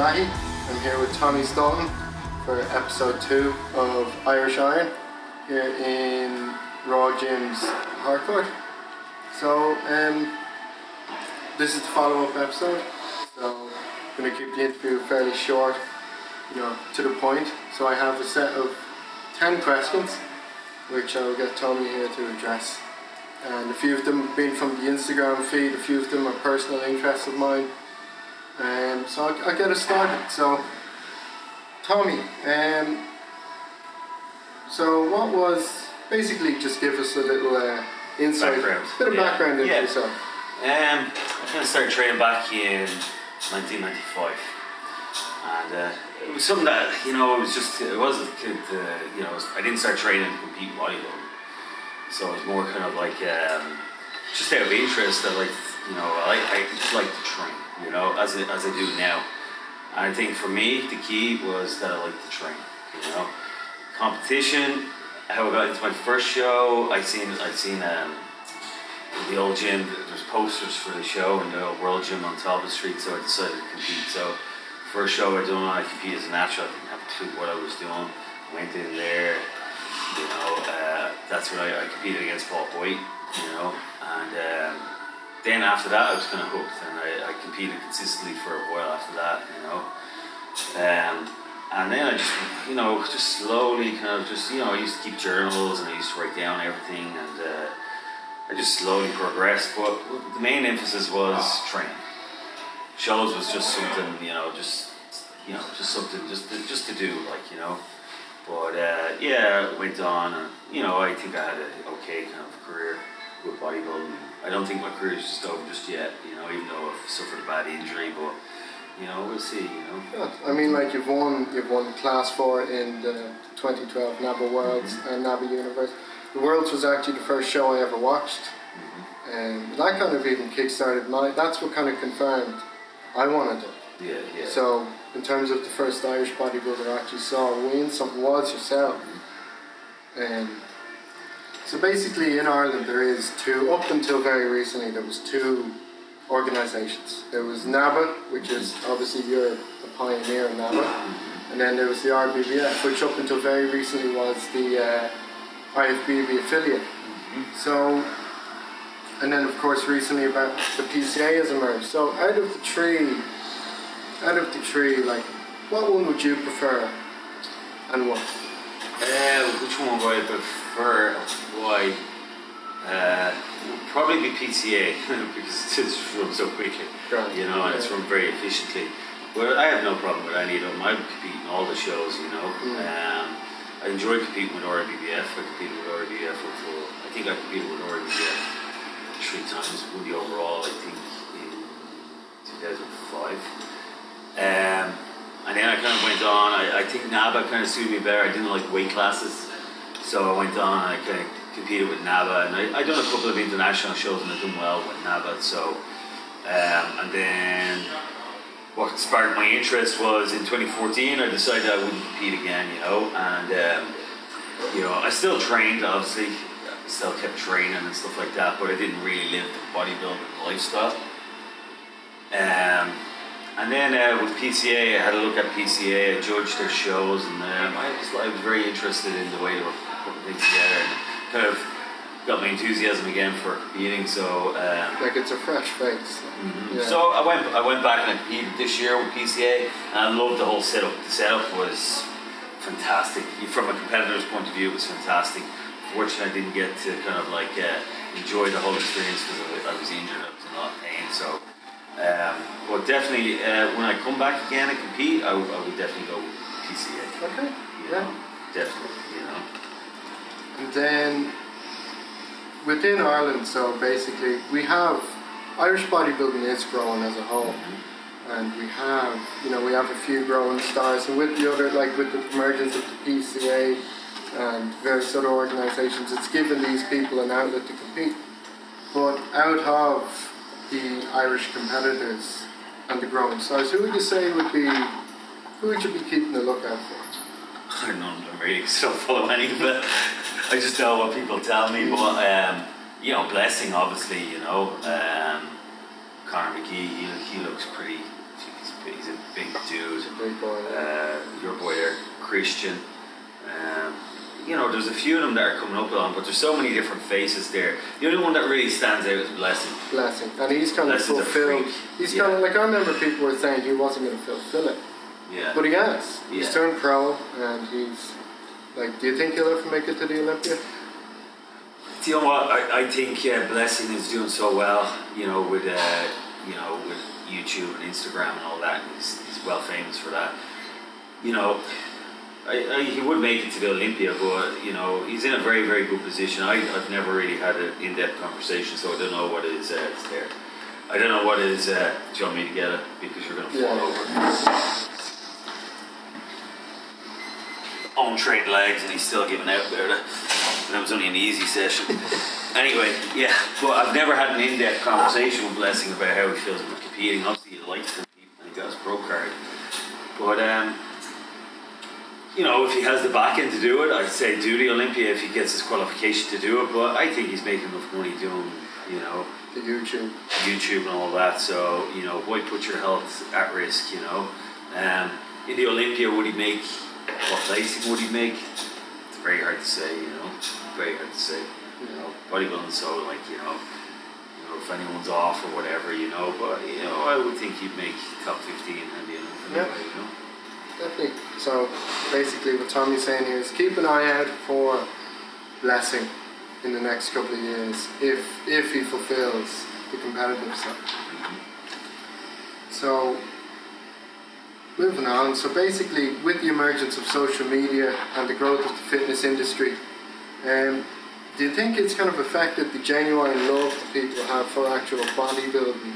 Mahi. I'm here with Tommy Staunton for episode 2 of Irish Iron here in Raw Gym's Hardcourt. So this is the follow-up episode, so I'm going to keep the interview fairly short, to the point. So I have a set of 10 questions which I'll get Tommy here to address, and a few of them have been from the Instagram feed, a few of them are personal interests of mine. So I'll get us started. So Tommy, so what was, basically just give us a little insight, bit of background into yourself. I kind of started training back in 1995, and it was something that, it wasn't, I didn't start training to compete in bodybuilding, so it was more kind of like, just out of interest that I just like to train, as I do now. And I think for me, the key was that I like to train, Competition, how I got into my first show, I'd seen in the old gym, there's posters for the show in the old World Gym on top of the street, so I decided to compete. So first show I done, I competed as a natural, I didn't have a clue what I was doing. I went in there, that's when I competed against Paul White, and then after that I was kind of hooked, and I competed consistently for a while after that, and then I just slowly kind of I used to keep journals and I used to write down everything, and I just slowly progressed, but the main emphasis was training. Shows was just something, just something just to do, But it went on, and I think I had an okay kind of career with bodybuilding. I don't think my career is just over just yet, even though I've suffered a bad injury, but we'll see, Yeah, I mean, you've won Class 4 in the 2012 NABBA Worlds and NABBA Universe. The Worlds was actually the first show I ever watched, and that kind of even kick-started that's what kind of confirmed I wanted it. Yeah. So, in terms of the first Irish bodybuilder I actually saw win something was yourself. So basically in Ireland there is two, up until very recently there was two organisations. There was NABBA, which is obviously you're a pioneer in NABBA, and then there was the RIBBF, which up until very recently was the IFBB affiliate. So, and then of course recently about the PCA has emerged. So out of the three, what one would you prefer and what? Which one would I prefer? Why? Probably be PCA because it's run so quickly, and it's run very efficiently. But I have no problem with any of them. I compete in all the shows, I enjoy competing with RIBBF. I competed with RIBBF I think I competed with RIBBF 3 times, won the overall, I think, in 2005. And then I kind of went on, I think NABBA kind of suited me better. I didn't like weight classes, so I went on and I kind of competed with NABBA, and I done a couple of international shows and I done well with NABBA. So, and then what sparked my interest was in 2014 I decided I wouldn't compete again, and I still trained, obviously, still kept training and stuff like that, but I didn't really live the bodybuilding lifestyle. And then with PCA, I had a look at PCA, I judged their shows, and I was very interested in the way they were putting things together, and kind of got my enthusiasm again for competing. So it's a fresh face. Yeah. So I went back and I competed this year with PCA, and I loved the whole setup. The setup was fantastic. From a competitor's point of view, it was fantastic. Fortunately, I didn't get to kind of enjoy the whole experience because I was injured. I was in a lot of pain. So, but definitely, when I come back again and compete, I would definitely go with PCA. Okay. Yeah. Definitely. And then within Ireland, so basically we have Irish bodybuilding is growing as a whole, and we have a few growing stars, and with the other, with the emergence of the PCA and various other organisations, it's given these people an outlet to compete. But out of the Irish competitors and the growing stars, who would you say would you be keeping a lookout for? I don't know, I'm really still follow any of it. I just know what people tell me, but Blessing, obviously, Conor McGee, he looks pretty He's a big dude. Big boy. Your boy there, Christian. You know, there's a few of them that are coming up on, but there's so many different faces there. The only one that really stands out is Blessing. Blessing, and he's kind of fulfilled. He's kind of like, I remember people were saying he wasn't going to fulfill it. Yeah. But he has. Yeah. He's turned pro, and he's like. Do you think he'll ever make it to the Olympia? Do you know what? I think Blessing is doing so well. You know, with YouTube and Instagram and all that. He's well famous for that. You know. He would make it to the Olympia, but you know he's in a very, very good position. I've never really had an in-depth conversation, so I don't know what it is there. I don't know what it is. Do you want me to get it? Because you're going to fall over. Untrained legs, and he's still giving out about it. That was only an easy session. Anyway, yeah, but I've never had an in-depth conversation with Blessing about how he feels about competing. Obviously, he likes to compete, and he got his pro card. But you know, if he has the back end to do it, I'd say do the Olympia if he gets his qualification to do it. But I think he's making enough money doing, you know, the YouTube and all that. So, you know, why put your health at risk, you know? In the Olympia, would he make, what placing would he make? It's very hard to say, you know. Very hard to say. You know, bodybuilding, so like, you know, if anyone's off or whatever, you know. But, you know, I would think he'd make top 15 in the Olympia, anyway, you know. Definitely. So basically what Tommy's saying here is keep an eye out for Blessing in the next couple of years if he fulfills the competitive stuff. So moving on, so basically with the emergence of social media and the growth of the fitness industry, do you think it's kind of affected the genuine love that people have for actual bodybuilding?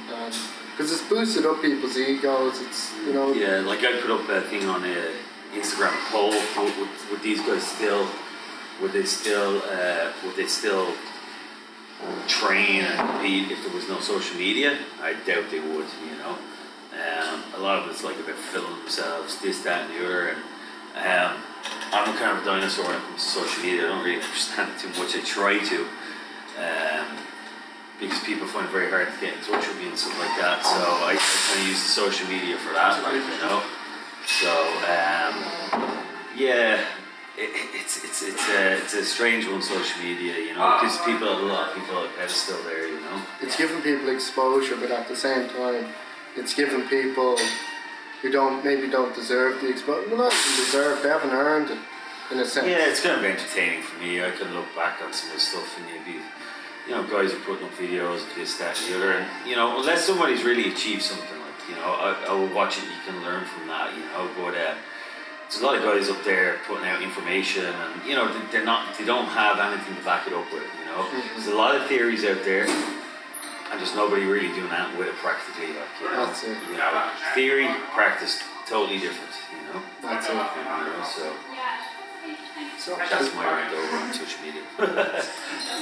Because it's boosted up people's egos. It's, you know. Yeah, like I put up a thing on Instagram poll. Would these guys still? Would they still train and compete if there was no social media? I doubt they would. You know, a lot of it's like about filming themselves, this, that, and the other. And I'm a kind of a dinosaur when it comes to social media. I don't really understand it too much. I try to. Because people find it very hard to get in touch with me and stuff like that, so I kind of use the social media for that, like, you know. So yeah, it's a strange one, social media, you know, because a lot of people are still there, you know. It's giving people exposure, but at the same time, it's giving people who maybe don't deserve the exposure. Well, not even deserve, they haven't earned it, in a sense. Yeah, it's kind of entertaining for me. I can look back on some of the stuff and you'd be. You know, guys are putting up videos of this, that, and the other, and you know, unless somebody's really achieved something, like, you know, I will watch it. You can learn from that, you know. But there's a lot of guys up there putting out information, and you know, they don't have anything to back it up with. You know, there's a lot of theories out there, and there's nobody really doing that with it practically. Like, you know, that's it. You know, theory, practice, totally different. You know, that's it. You know, so that's my rant over on social media.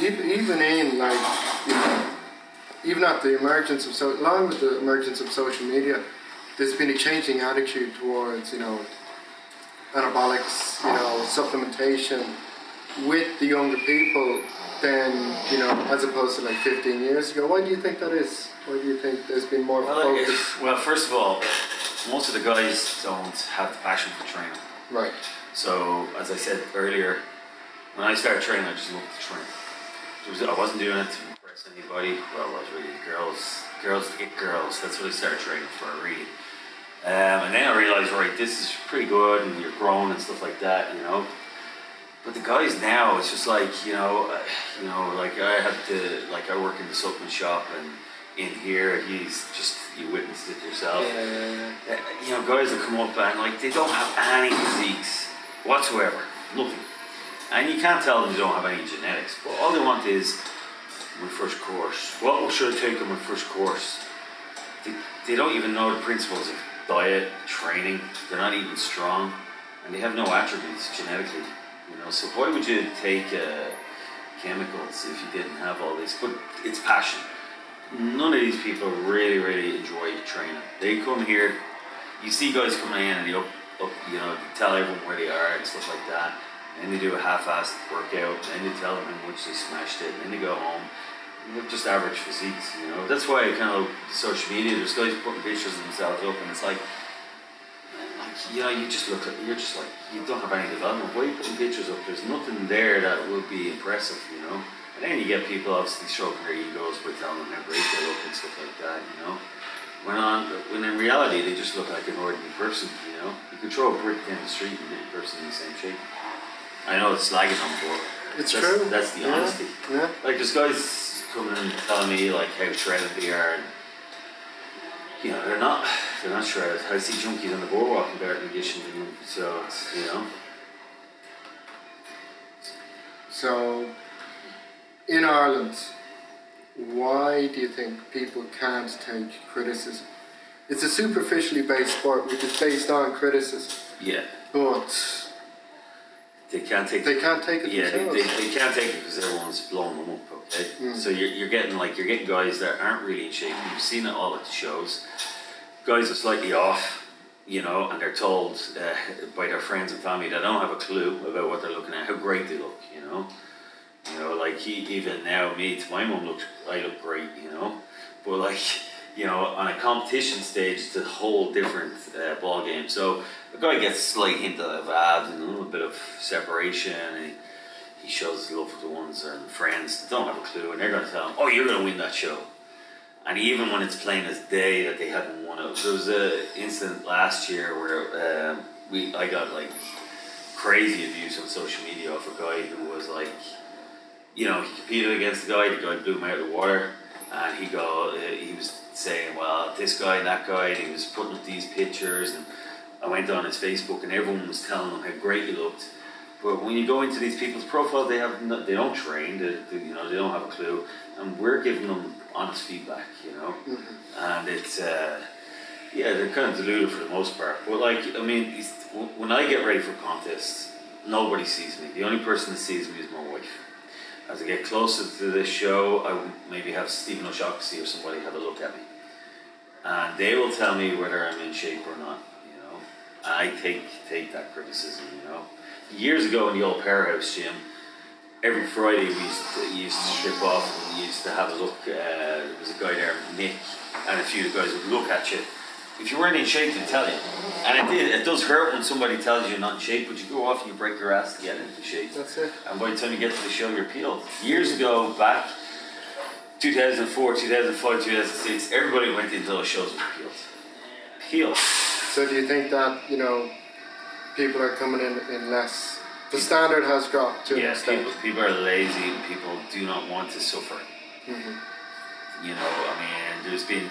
even in, like, you know, even at the emergence of along with the emergence of social media, there's been a changing attitude towards, you know, anabolics, you know, supplementation with the younger people than, you know, as opposed to like 15 years ago. Why do you think that is? Why do you think there's been more focus? Well, first of all, most of the guys don't have the passion for training. Right. So, as I said earlier, when I started training, I just loved to train. I wasn't doing it to impress anybody. Well, I was really girls to get girls. That's what I started training for, really. And then I realised, right, this is pretty good, and you're growing and stuff like that, you know. But the guys now, it's just like, you know, like I work in the supplement shop, and in here, you witnessed it yourself. Yeah. You know, guys that come up and like they don't have any physiques whatsoever, nothing. And you can't tell them they don't have any genetics, but all they want is my first course. What should I take on my first course? They don't even know the principles of diet, training. They're not even strong, and they have no attributes genetically. You know, so why would you take chemicals if you didn't have all this? But it's passion. None of these people really, really enjoy training. They come here, you see guys coming in and they you know, tell everyone where they are and stuff like that. And then they do a half-assed workout, and then they tell them how much they smashed it, and then they go home. And they're just average physiques, you know. That's why I kind of look at social media. There's guys putting pictures of themselves up, and it's like, you know, you just look at, you're just like, you don't have any development. Why are you putting pictures up? There's nothing there that would be impressive, you know. And then you get people obviously stroking their egos by telling them how great they look and stuff like that, you know. When in reality they just look like an ordinary person, you know. You could throw a brick down the street and get a person in the same shape. I know it's slagging them, but it's true. That's the honesty. Yeah. Like there's guys coming and telling me like how shredded they are, and you know they're not shredded. I see junkies on the boardwalk in better condition than them, so it's, you know. So in Ireland, why do you think people can't take criticism? It's a superficially based sport which is based on criticism. Yeah. But they can't take it themselves. They can't take it because everyone's blowing them up, okay? So you're getting guys that aren't really in shape. You've seen it all at the shows. Guys are slightly off, you know, and they're told by their friends and family that don't have a clue about what they're looking at, how great they look, you know. You know, like even now, to my mum I look great, you know. But like, you know, on a competition stage, it's a whole different ball game. So a guy gets a slight hint of abs and a little bit of separation, and he shows his love for the ones and friends that don't have a clue, and they're going to tell him, "Oh, you're going to win that show." And even when it's plain as day that they haven't won it, there was an incident last year where I got like crazy abuse on social media of a guy who was like, you know, he competed against the guy blew him out of the water, and he was saying, well, this guy and that guy, and he was putting up these pictures, and I went on his Facebook and everyone was telling him how great he looked. But when you go into these people's profiles, they don't train, you know, they don't have a clue, and we're giving them honest feedback, you know. And it's they're kind of deluded for the most part. But like, I mean, when I get ready for contests, nobody sees me. The only person that sees me is my wife. As I get closer to this show, I would maybe have Stephen O'Shaughnessy or somebody have a look at me, and they will tell me whether I'm in shape or not, you know. And I take that criticism, you know. Years ago in the old powerhouse gym, every Friday we used to strip off and we used to have a look. There was a guy there, Nick, and a few of the guys would look at you. If you weren't in shape, they'd tell you. And it does hurt when somebody tells you you're not in shape, but you go off and you break your ass to get into shape. That's it. And by the time you get to the show, you're peeled. Years ago, back 2004, 2005, 2006, everybody went into those shows with peeled. So do you think that, you know, people are coming in less? The standard has dropped to an extent. People are lazy and people do not want to suffer. You know, I mean, there's been,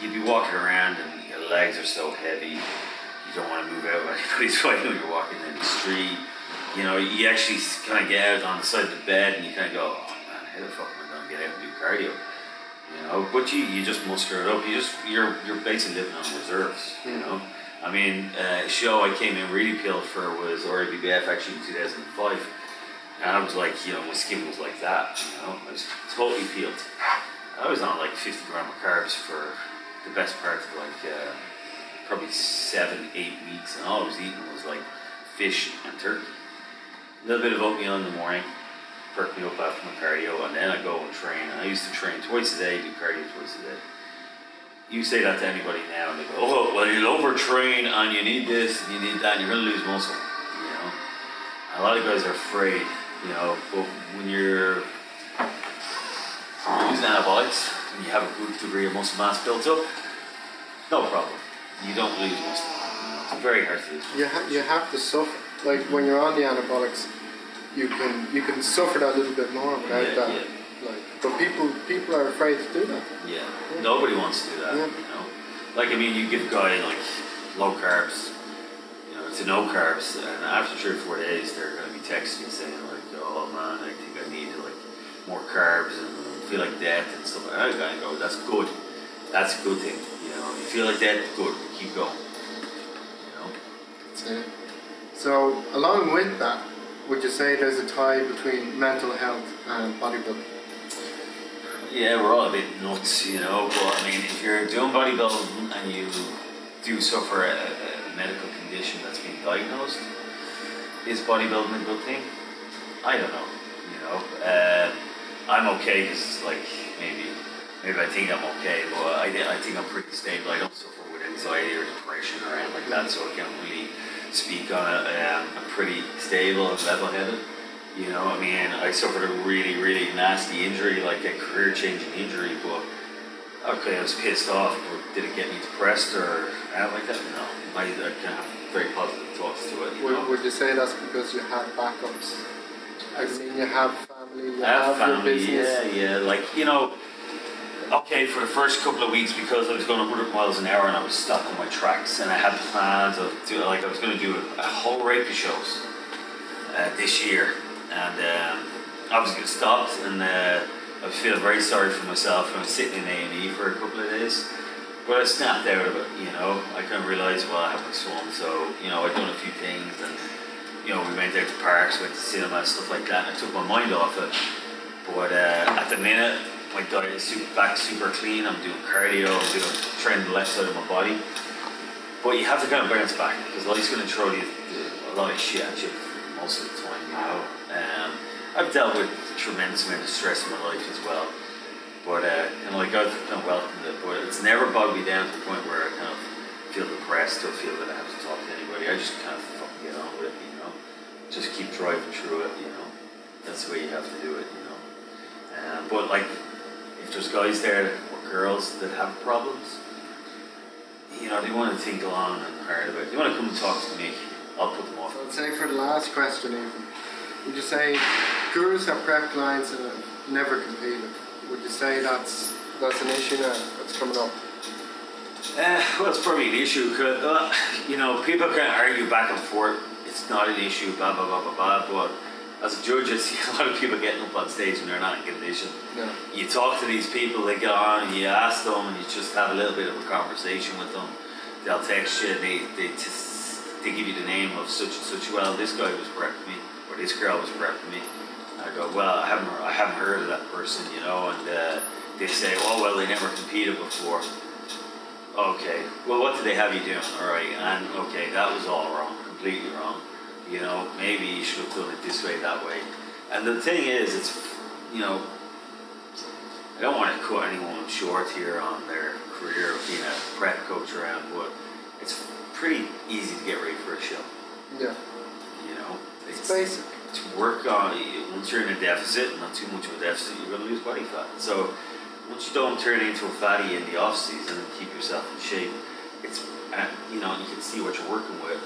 you'd be walking around and your legs are so heavy, you don't want to move out of anybody's way when you're walking in the street. You know, you actually kind of get out on the side of the bed and you kind of go, oh man, how the fuck am I going to get out and do cardio? You know, but you just muster it up. You're basically living on reserves, you know. I mean, a show I came in really peeled for was RIBBF actually in 2005. And I was like, you know, my skin was like that, you know. I was totally peeled. I was on like 50 grams of carbs for the best part of like probably 7-8 weeks, and all I was eating was like fish and turkey. A little bit of oatmeal in the morning, perk me up after my cardio, and then I go and train. And I used to train twice a day, do cardio twice a day. You say that to anybody now, and they go, "Oh, well, you'll overtrain, and you need this, and you need that, and you're going to lose muscle." You know, and a lot of guys are afraid, you know. But when you're using anabolics and you have a good degree of muscle mass built up, no problem. You don't lose muscle. You know, it's very hard to lose muscle. You have to suffer. Like when you're on the anabolics, you can suffer that a little bit more without that. Yeah. Like, but people are afraid to do that. Yeah. Nobody wants to do that. You know, like I mean, you give a guy like low carbs, you know, to no carbs, and after 3 or 4 days, they're going to be texting you saying like, "Oh man, I think I need like more carbs and feel like death and stuff." And I kind of go, "That's good. That's a good thing. You know, you feel like death, good. Keep going." You know. That's it. So along with that, would you say there's a tie between mental health and bodybuilding? Yeah, we're all a bit nuts, you know, but I mean, if you're doing bodybuilding and you do suffer a medical condition that's been diagnosed, is bodybuilding a good thing? I don't know, you know. I'm okay because, like, maybe I think I'm okay, but I think I'm pretty stable. I don't suffer with anxiety or depression or anything like that, so I can't really speak on it. I'm pretty stable and level-headed. You know, I mean, I suffered a really, really nasty injury, like a career-changing injury, but okay, I was pissed off, but did it get me depressed or anything like that? No. I kind of have very positive thoughts to it. Would you say that's because you had backups? I mean, you have family, you I have family, your business. yeah, like, you know, okay, for the first couple of weeks, because I was going 100 miles an hour and I was stuck on my tracks, and I had plans of doing, like, I was going to do a whole rake of shows this year, and I was getting stopped, and I was feeling very sorry for myself, and I was sitting in A&E for a couple of days, but I snapped out of it, you know. I kind of realised, well, I have my son, so, you know, I'd done a few things, and, you know, we went out to parks, went to cinema, stuff like that, and I took my mind off it, but at the minute, my diet is super clean. I'm doing cardio, I'm doing training the left side of my body. But you have to kind of bounce back, because life's going to throw you a lot of shit at you most of the time, you know. I've dealt with a tremendous amount of stress in my life as well. But and like I've kind of welcomed it, but it's never bogged me down to the point where I kind of feel depressed or feel that I have to talk to anybody. I just kind of fucking get on with it, you know. Just keep driving through it, you know. That's the way you have to do it, you know. But like, if there's guys there or girls that have problems, you know, they want to think long and hard about it. They want to come and talk to me, I'll put them off. So I'd say for the last question even, would you say gurus have prep clients and have never competed? Would you say that's an issue now that's coming up? Well, it's probably an issue, because, you know, people can argue back and forth. It's not an issue, blah, blah, blah, blah, blah, but as a judge, I see a lot of people getting up on stage and they're not in condition. No. You talk to these people, they get on, and you ask them, and you just have a little bit of a conversation with them. They'll text you, they give you the name of such and such. Well, this guy was prepping me, or this girl was prepping me. And I go, well, I haven't heard of that person, you know. And they say, oh, well, they never competed before. Okay, well, what did they have you doing? All right, and okay, that was all wrong, completely wrong. You know, maybe you should have done it this way, that way. And the thing is, it's, you know, I don't want to cut anyone short here on their career of being a prep coach around, but it's pretty easy to get ready for a show. Yeah. You know, it's basic. To work on, once you're in a deficit, not too much of a deficit, you're going to lose body fat. So once you don't turn into a fatty in the off season and keep yourself in shape, it's, you know, you can see what you're working with.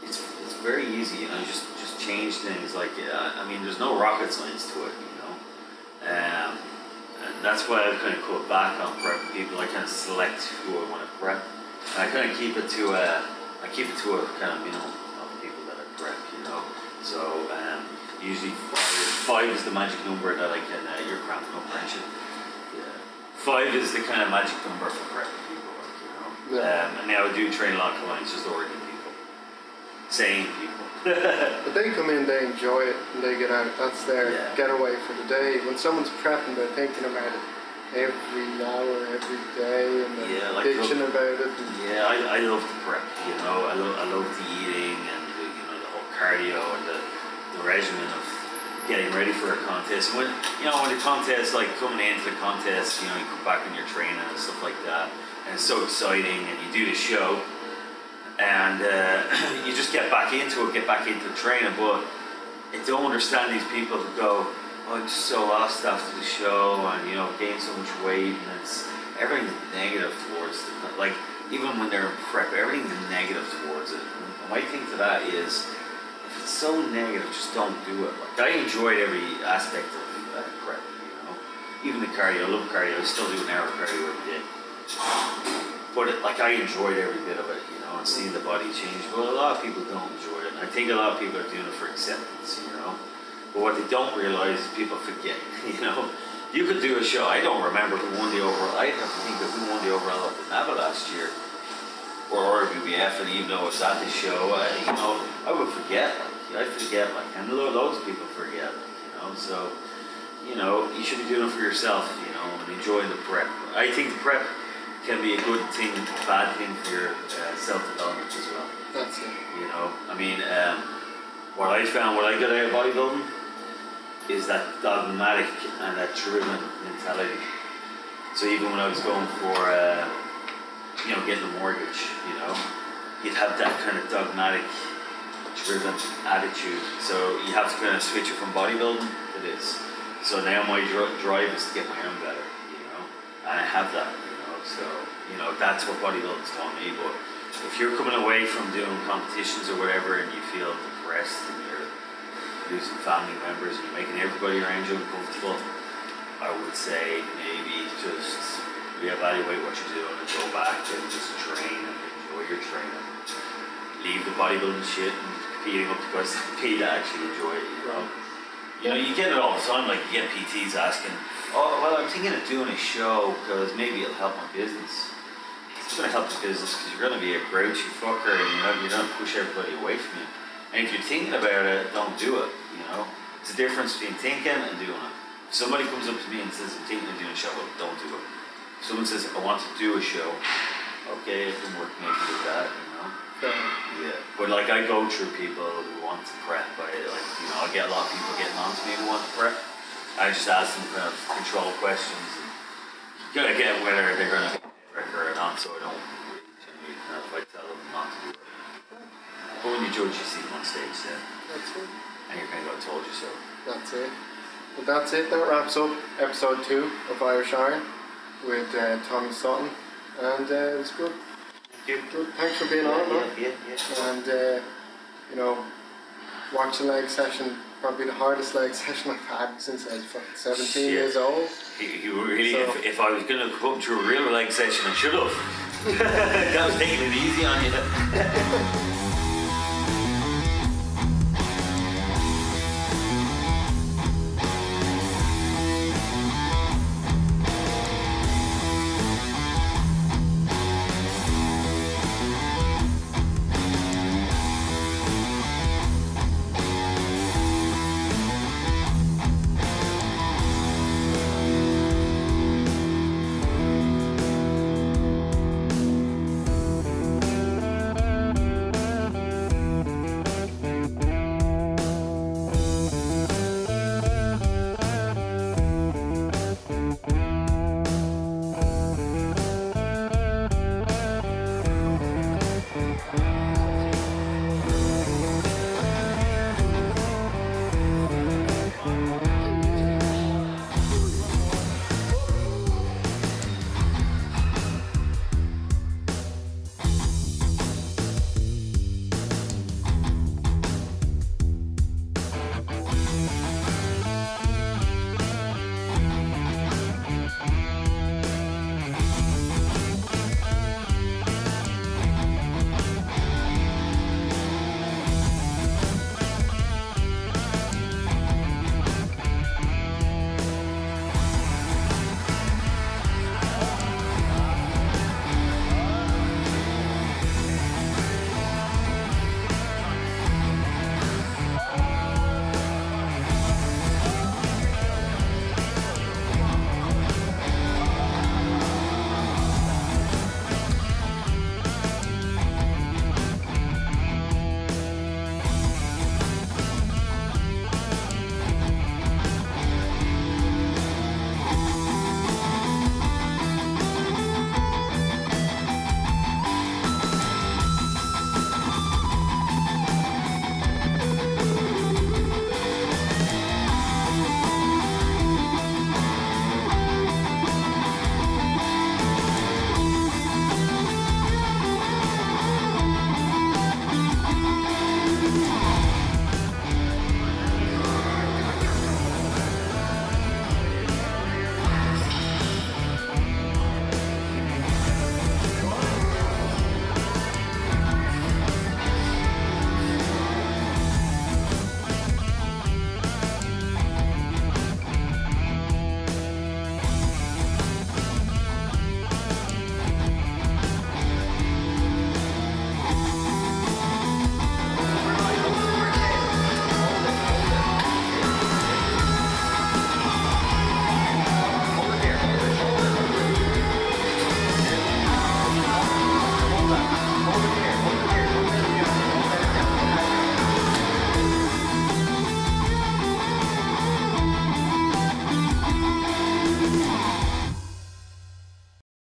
It's very easy, you know, just change things. Like, I mean, there's no rocket science to it, you know. And that's why I've kind of cut back on prepping people. I kind of select who I want to prep, and I kind of keep it to a kind of, you know, of people that I prep, you know. So usually five is the magic number that I can. You're cramping up, aren't you? Yeah. 5 is the kind of magic number for prepping people, like, you know. Yeah. And now I do train a lot of clients, just ordinary people, sane people. But they come in, they enjoy it, and they get out. That's their getaway for the day. When someone's prepping, they're thinking about it every hour, every day, and they're bitching about it. Yeah, I love the prep. You know, I love the eating and the, you know, the whole cardio and the regimen of getting ready for a contest. When the contest, like coming into the contest, you know, you come back in your training and stuff like that, and it's so exciting, and you do the show. And you just get back into the training, but I don't understand these people who go, oh, I'm just so lost after the show, and, you know, gain so much weight, and it's everything's negative towards it. Like, even when they're in prep, everything's negative towards it. And my thing to that is, if it's so negative, just don't do it. Like, I enjoyed every aspect of prep, you know. Even the cardio, I love cardio. I still do an hour of cardio every day. But I enjoyed every bit of it, you know, and seeing the body change. Well, a lot of people don't enjoy it, and I think a lot of people are doing it for acceptance, you know. But what they don't realize is people forget, you know. You could do a show. I don't remember who won the overall. I'd have to think of who won the overall at the NABBA last year, or RIBBF, and even though it was at the show, you know, I would forget. And loads of people forget, you know. So, you know, you should be doing it for yourself, you know, and enjoying the prep. I think the prep can be a good thing, bad thing for your self-development as well. That's it. You know, I mean, what I found, what I got out of bodybuilding is that dogmatic and that driven mentality. So even when I was going for you know, getting a mortgage, you know, you'd have that kind of dogmatic driven attitude. So you have to kind of switch it from bodybuilding to this. So now my drive is to get my own better, you know, and I have that, you know, so, you know, that's what bodybuilding's taught me. But if you're coming away from doing competitions or whatever and you feel depressed and you're losing family members and you're making everybody around you uncomfortable, I would say maybe just reevaluate what you're doing and go back and just train and enjoy your training. Leave the bodybuilding shit and competing up to guys like me that actually enjoy it, you know. You know, you get it all the time, like you get PTs asking, oh, well, I'm thinking of doing a show because maybe it'll help my business. It's going to help the business because you're going to be a grouchy fucker and you're going to push everybody away from you. And if you're thinking about it, don't do it, you know. It's a difference between thinking and doing it. If somebody comes up to me and says, I'm thinking of doing a show, well, don't do it. If someone says, I want to do a show, okay, I can work maybe with that, you know. Yeah, but like I go through people who want to prep. Like, you know, I get a lot of people getting on to me who want to prep. I just ask them kind of control questions and you gotta get whether they're gonna prep or not, so I don't really generally kind of like tell them not to do it. But when you judge, you see them on stage then. That's it. And you're kind of I told you so. That's it. But that's it. That wraps up episode 2 of Irish Iron with Tommy Staunton, and it was good. Good. Thanks for being on, man. Yeah. And you know, watch the leg session. Probably the hardest leg session I've had since I was fucking 17 years old. You really, So, if I was going to come to a real leg session, I should have. That was taking it easy on you.